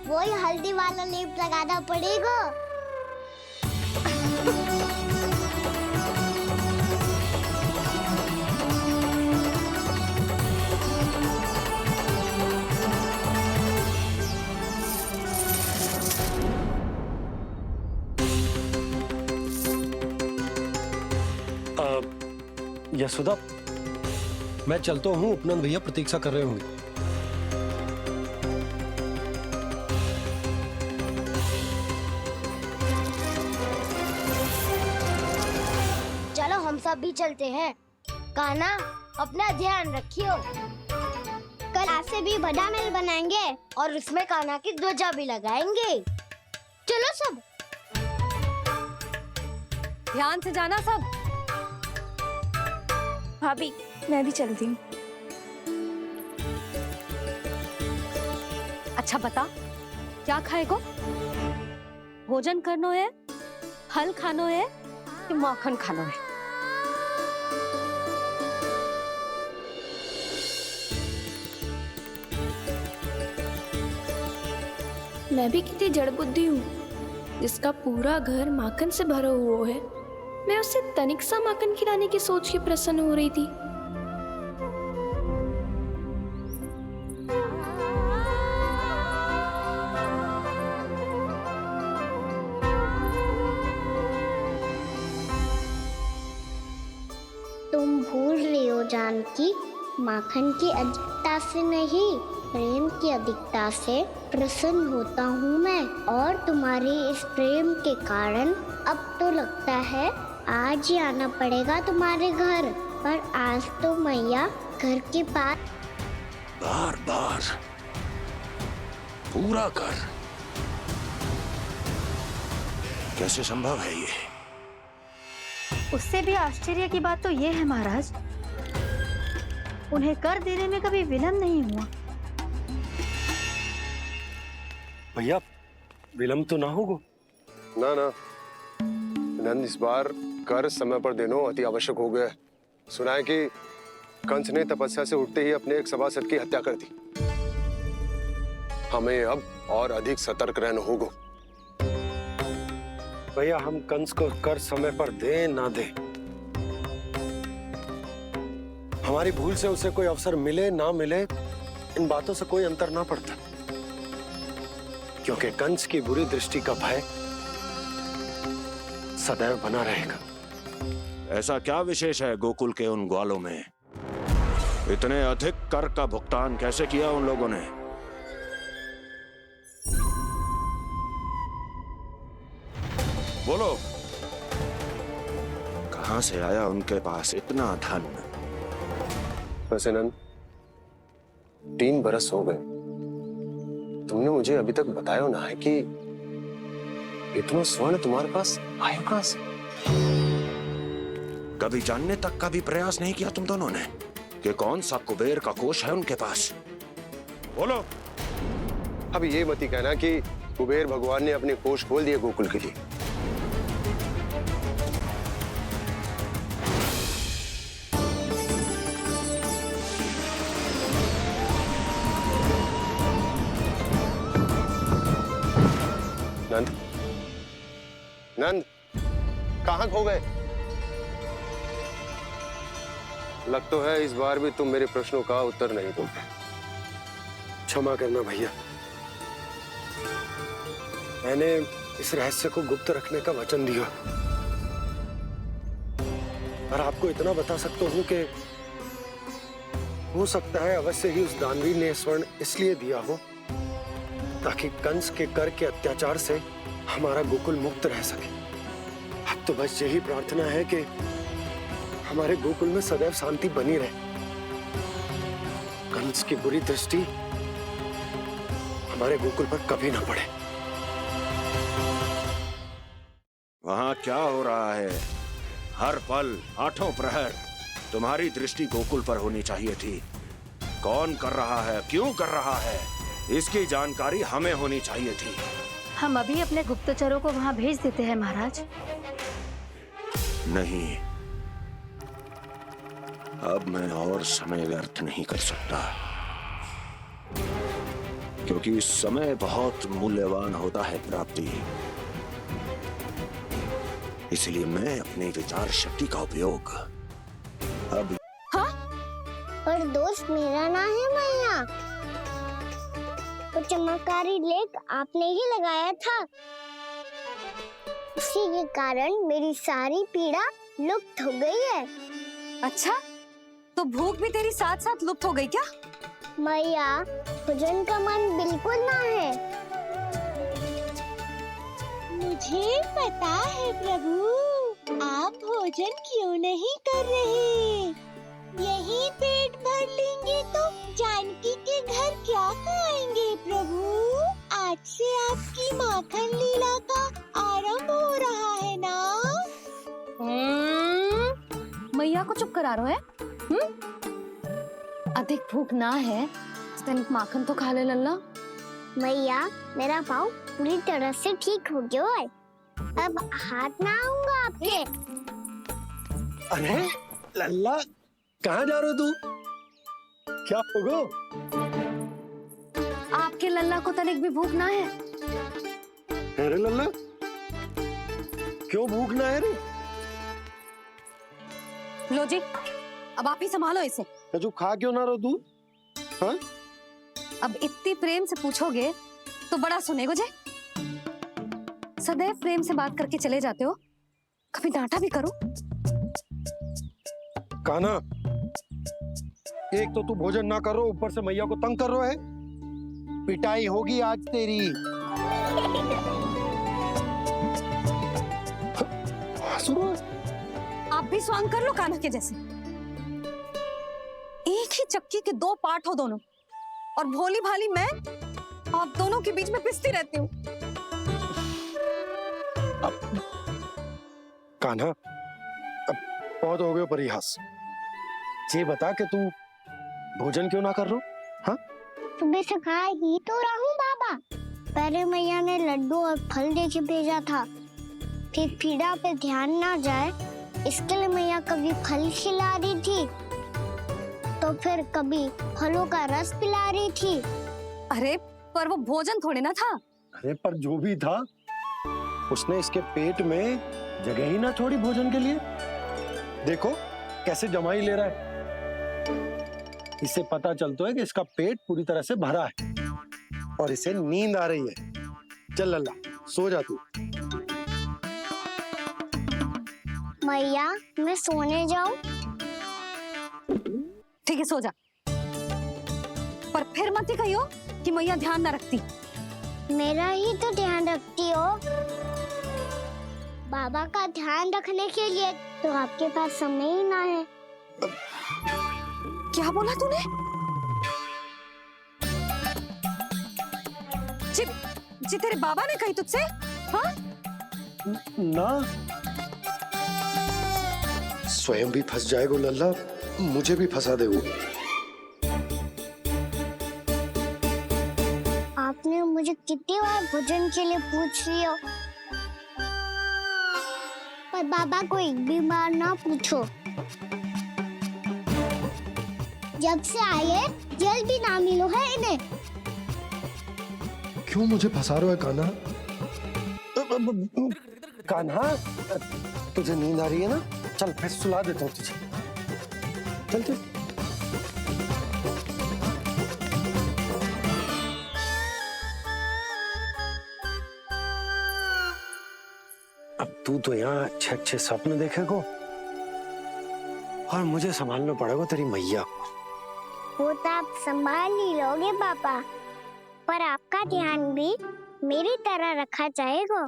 वही हल्दी वाला लेप लगाना पड़ेगा। यशोदा, मैं चलता हूँ, उपनंद भैया प्रतीक्षा कर रहे होंगे। चलो हम सब भी चलते हैं। कान्हा, अपना ध्यान रखियो। कल आज से भी बड़ा महल बनाएंगे और उसमें कान्हा की ध्वजा भी लगाएंगे। चलो सब। ध्यान से जाना सब। भाभी, मैं भी चलती हूँ। अच्छा बता, क्या खाएगो? भोजन करनो है, फल खानो है कि माखन खानो है? मैं भी कितनी जड़ बुद्धि हूँ, जिसका पूरा घर माखन से भरा हुआ है। मैं उससे तनिक सा माखन खिलाने की सोच के प्रसन्न हो रही थी। तुम भूल रही हो जानकी, माखन की अधिकता से नहीं, प्रेम की अधिकता से प्रसन्न होता हूँ मैं। और तुम्हारी इस प्रेम के कारण अब तो लगता है आज ही आना पड़ेगा तुम्हारे घर। पर आज तो मैया घर के पास बार बार पूरा घर, कैसे संभव है ये? उससे भी आश्चर्य की बात तो ये है महाराज, उन्हें कर देने में कभी विलम्ब नहीं हुआ। भैया, विलम्ब तो ना होगा? ना ना नंद, इस बार कर समय पर देना अति आवश्यक हो गया है। सुना है कि कंस ने तपस्या से उठते ही अपने एक सभासद की हत्या कर दी। हमें अब और अधिक सतर्क रहना होगा। भैया, हम कंस को कर समय पर दे ना दे, हमारी भूल से उसे कोई अवसर मिले ना मिले, इन बातों से कोई अंतर ना पड़ता, क्योंकि कंस की बुरी दृष्टि का भय सदैव बना रहेगा। ऐसा क्या विशेष है गोकुल के उन ग्वालों में? इतने अधिक कर का भुगतान कैसे किया उन लोगों ने? बोलो, कहां से आया उनके पास इतना धन? वैसे नंद, 3 बरस हो गए, तुमने मुझे अभी तक बताया ना है कि इतना स्वर्ण तुम्हारे पास आया कहां से? कभी जानने तक का भी प्रयास नहीं किया तुम दोनों ने कि कौन सा कुबेर का कोष है उनके पास? बोलो। अब ये मत ही कहना कि कुबेर भगवान ने अपने कोष खोल दिए गोकुल के लिए। नंद, नंद, कहां खो गए? लग तो है इस बार भी तुम मेरे प्रश्नों का उत्तर नहीं दोगे। क्षमा करना भैया, मैंने इस रहस्य को गुप्त रखने का वचन दिया। और आपको इतना बता सकता हूं कि हो सकता है अवश्य ही उस दानवी ने स्वर्ण इसलिए दिया हो ताकि कंस के कर के अत्याचार से हमारा गोकुल मुक्त रह सके। अब तो बस यही प्रार्थना है कि हमारे गोकुल में सदैव शांति बनी रहे, कंस की बुरी दृष्टि हमारे गोकुल पर कभी ना पड़े। वहां क्या हो रहा है? हर पल, आठों प्रहर तुम्हारी दृष्टि गोकुल पर होनी चाहिए थी। कौन कर रहा है, क्यों कर रहा है, इसकी जानकारी हमें होनी चाहिए थी। हम अभी अपने गुप्तचरों को वहां भेज देते हैं महाराज। नहीं, अब मैं और समय व्यर्थ नहीं कर सकता। क्योंकि समय बहुत मूल्यवान होता है प्राप्ति। इसलिए मैं अपनी विचार शक्ति का उपयोग अब। पर दोस्त मेरा ना है मैया, वो चमत्कारी लेख आपने ही लगाया था। इसी के कारण मेरी सारी पीड़ा लुप्त हो गई है। अच्छा, तो भूख भी तेरी साथ साथ लुप्त हो गई क्या? मैया, भोजन का मन बिल्कुल ना है। मुझे पता है प्रभु, आप भोजन क्यों नहीं कर रहे। यही पेट भर लेंगे तो जानकी के घर क्या खाएंगे प्रभु। आज से आपकी माखन लीला का आरंभ हो रहा है ना। मैया को चुप करा रहे है? अधिक भूख ना है, तनिक माखन तो खा ले लल्ला। मैया, मेरा पाँव पूरी तरह से ठीक हो गया है। अब हाथ ना आऊंगा आपके। अरे लल्ला, कहाँ जा रहे हो तू? क्या होगो? आपके लल्ला को तनिक भी भूख ना है? अरे लल्ला, क्यों भूख ना है रे? लो जी, अब आप ही संभालो इसे। तू खा क्यों ना रहो तू? हाँ? अब इतनी प्रेम से पूछोगे तो बड़ा सुनेगो जे। सदैव प्रेम से बात करके चले जाते हो, कभी डांटा भी करो। कान्हा, एक तो तू भोजन ना करो, ऊपर से मैया को तंग कर रहा है। पिटाई होगी आज तेरी। सुनो, आप भी स्वांग कर लो कान्हा के जैसे। एक ही चक्की के दो पार्ट हो दोनों, और भोली भाली मैं आप दोनों के बीच में पिसती रहती हूँ। कान्हा, अब बहुत हो गया परिहास। ये बता कि तू भोजन क्यों ना कर रहा? हाँ? सुबह से खा ही तो रहा हूँ बाबा। पहले मैया ने लड्डू और फल देके भेजा था, फिर पीड़ा पे ध्यान ना जाए इसके लिए मैया कभी फल खिला रही थी, तो फिर कभी फलों का रस पिला रही थी। अरे पर वो भोजन थोड़े ना था। अरे पर जो भी था, उसने इसके पेट में जगह ही ना छोड़ी भोजन के लिए। देखो कैसे जमाई ले रहा है। इससे पता चलता है कि इसका पेट पूरी तरह से भरा है और इसे नींद आ रही है। चल लल्ला, सो जा तू। मैया, मैं सोने जाऊं? ठीक है, सो जा। पर फिर मत ही कहियो कि मैया ध्यान ना रखती। मेरा ही तो ध्यान रखती हो। बाबा का ध्यान रखने के लिए तो आपके पास समय ही ना है। क्या बोला तूने? जी तेरे बाबा ने कही तुझसे? हाँ? ना, स्वयं भी फंस जाएगा लल्ला, मुझे भी फंसा दे वो। आपने मुझे कितनी बार भोजन के लिए पूछ लिया, पर बाबा को एक भी बार ना पूछो। जब से आए जल भी ना मिलो है इन्हें। क्यों मुझे फंसा रहा है कान्हा? कान्हा, तुझे नींद आ रही है ना? चल मैं सुला देता हूँ तुझे। चल चल। अब तू तो यहाँ अच्छे अच्छे सपने देखेगा और मुझे संभालना पड़ेगा तेरी मैया को। वो तो आप संभाल ही लोगे पापा, पर आपका ध्यान भी मेरी तरह रखा जाएगा।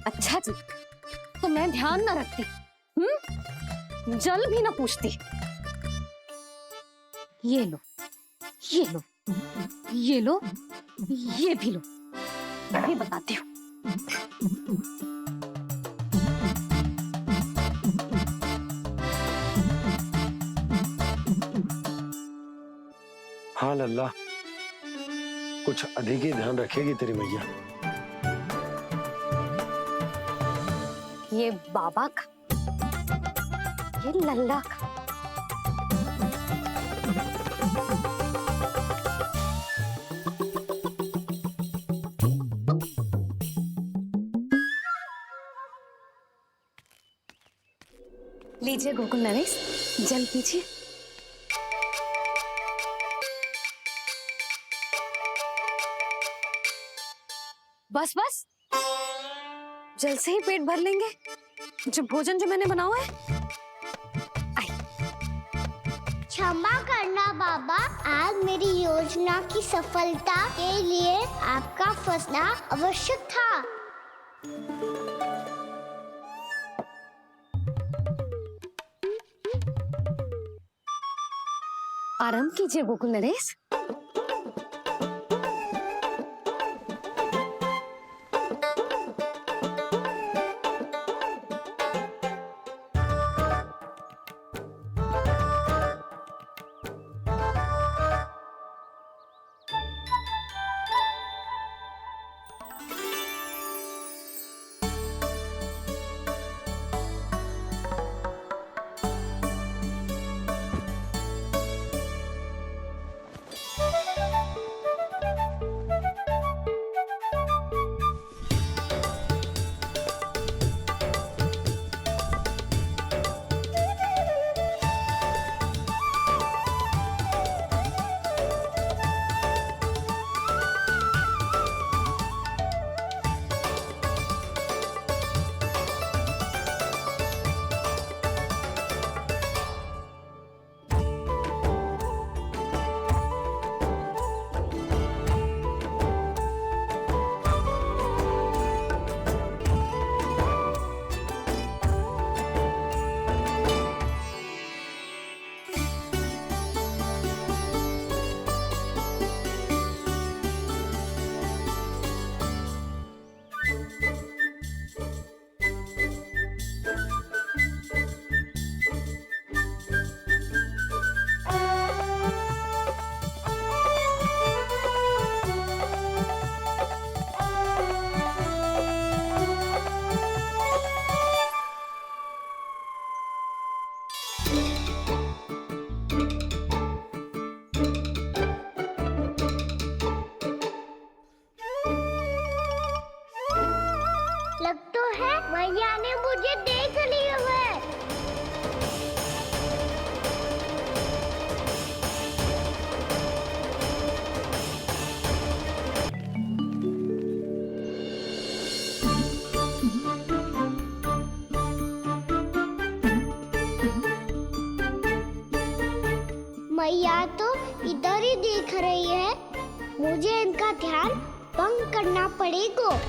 अच्छा जी, तो मैं ध्यान ना रखती, जल भी ना पूछती। ये लो, ये लो, ये लो, ये भी लो। मैं भी बताती हूँ। हाँ लल्ला, कुछ अधिक ही ध्यान रखेगी तेरी मैया। ये बाबा का, ये लल्ला का। लीजिए गोकुल नरेश, जल पीजिए। बस बस, जल से ही पेट भर लेंगे। जो भोजन जो मैंने बनाया है। क्षमा करना बाबा, आज मेरी योजना की सफलता के लिए आपका फंसना आवश्यक था। आराम कीजिए गोकुल नरेश। लग तो है मैया ने मुझे देख लिया है। मैया तो इधर ही देख रही है, मुझे इनका ध्यान भंग करना पड़ेगा।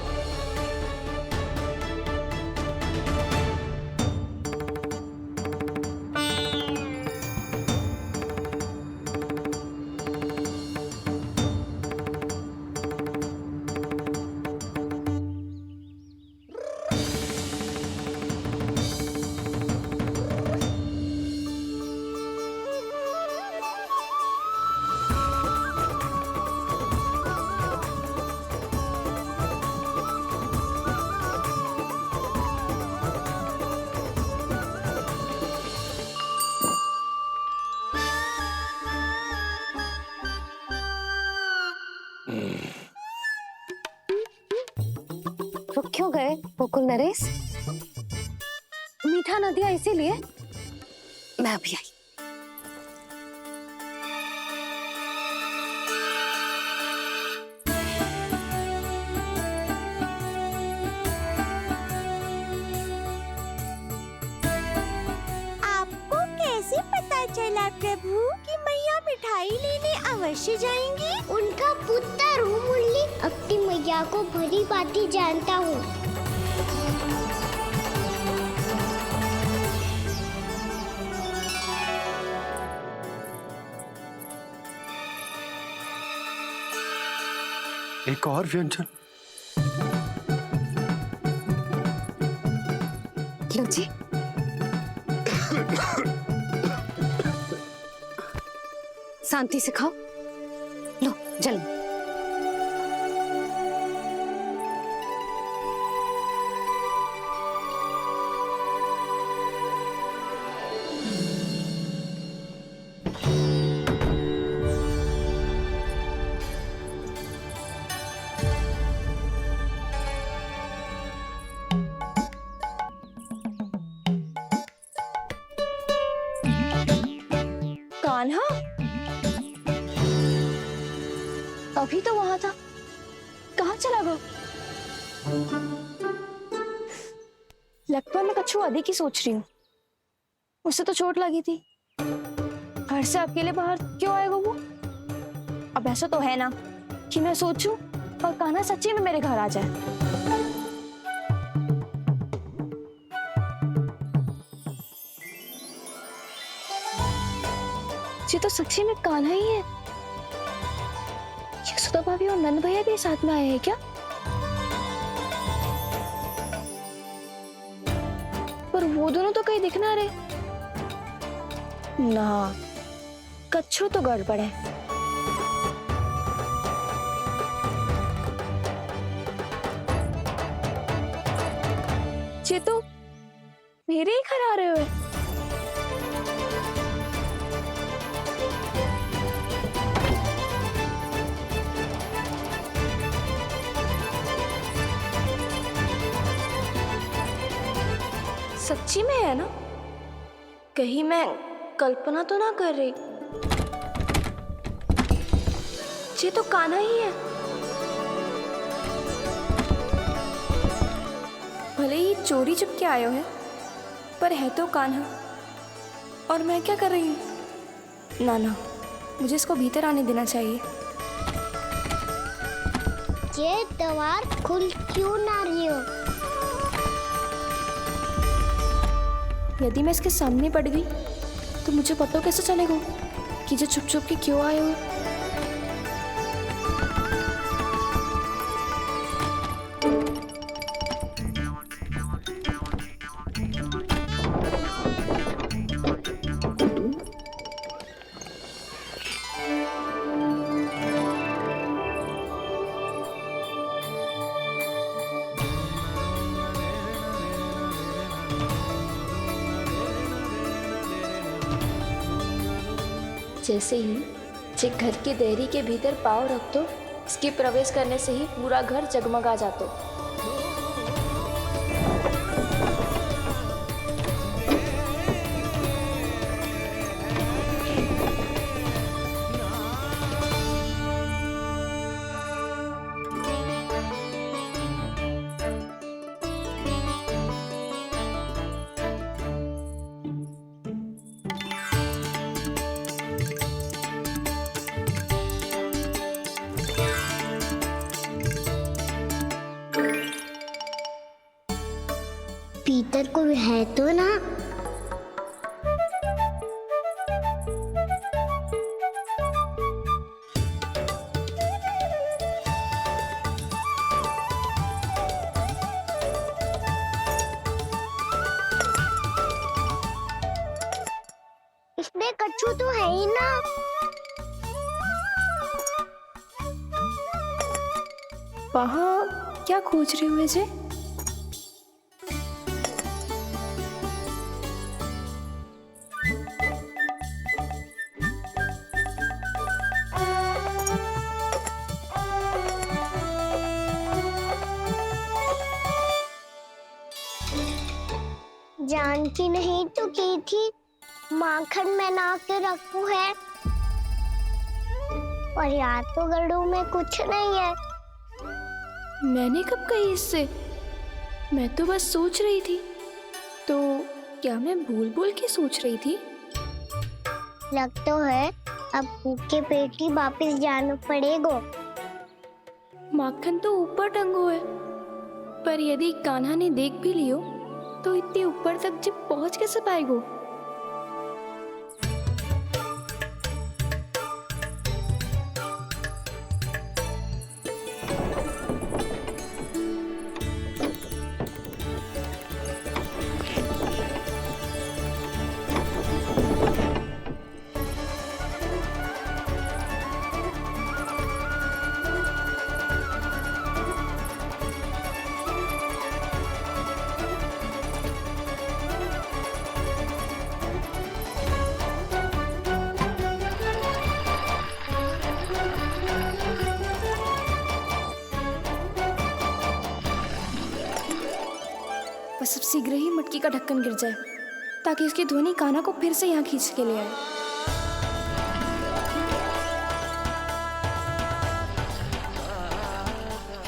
रुक क्यों गए गोकुल नरेश? मीठा न दिया इसीलिए मैं अभी आई। आपको कैसे पता चला प्रभु कि मैया मिठाई लेने अवश्य जाएंगी? उनका पुत्र हूँ मुरली, अपनी मैया को भली भांति जानता हूँ। एक और व्यंजन। लो जी। शांति से खाओ। लो जल। अभी तो वहां था, कहाँ चला गया? लगता है मैं कच्छू आदि की सोच रही हूँ। उसे तो चोट लगी थी, घर से अकेले बाहर क्यों आएगा वो? अब ऐसा तो है ना कि मैं सोचूं और कान्हा सच्ची में मेरे घर आ जाए। ये तो सच्ची में कान्हा ही है। यशोदा भाभी और नंद भैया भी साथ में आए हैं क्या? पर वो दोनों तो कहीं दिख ना रहे। ना, कच्छू तो गड़बड़ है। ये तो मेरे ही घर आ रहे हो। सच्ची में है ना? कहीं मैं कल्पना तो ना कर रही? ये तो कान्हा ही है। भले ही चोरी चुपके आए हो है, पर है तो कान्हा। और मैं क्या कर रही हूँ? ना ना, मुझे इसको भीतर आने देना चाहिए। ये दीवार खुल क्यों ना रही हो? यदि मैं इसके सामने पड़ गई तो मुझे पता कैसे चलेगा कि जो छुप छुप के क्यों आए हो? जैसे ही जे घर की देहरी के भीतर पाँव रख दो, इसके प्रवेश करने से ही पूरा घर जगमगा जातो। भीतर कोई है तो ना? इसमें कच्छू तो है ही ना। वहाँ क्या खोज रहे हुए जे? जानकी नहीं तो की थी माखन में ना के रखू है, और याद तो गड़ू में कुछ नहीं है। मैंने कब कही इससे? मैं तो बस सोच रही थी। तो क्या मैं भूल भूल के सोच रही थी? लग तो है अब भूखे पेट ही वापिस जाना पड़ेगा। माखन तो ऊपर टंगो है, पर यदि कान्हा ने देख भी लियो तो इतने ऊपर तक जब पहुंच कैसे पाएगो? बस अब शीघ्र ही मटकी का ढक्कन गिर जाए ताकि उसकी ध्वनि कान्हा को फिर से यहाँ खींच के ले आए।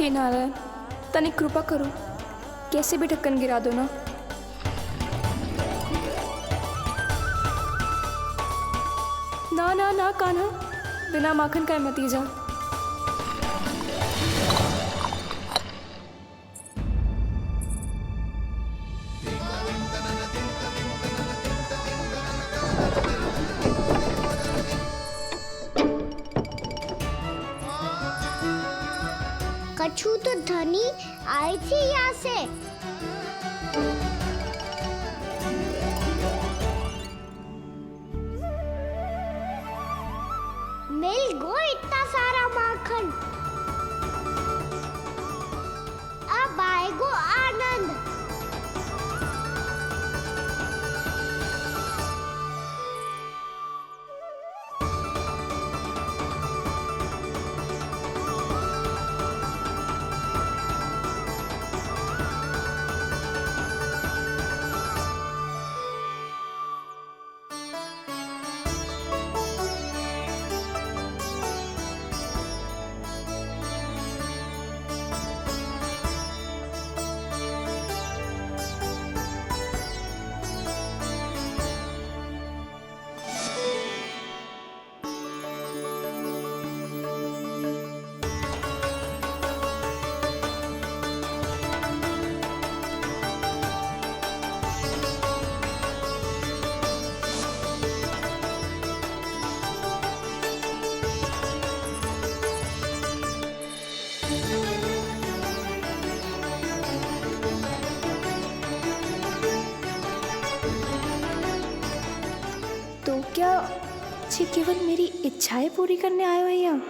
हे नारायण, तनिक कृपा करो, कैसे भी ढक्कन गिरा दो ना। ना ना ना कान्हा, बिना माखन का मत ही जा। कछु तो धनी आई थी यहाँ से। मिल गो इतना सारा माखन, अब आएगो आनंद। तो क्या ये केवल मेरी इच्छाएं पूरी करने आए हो यहाँ?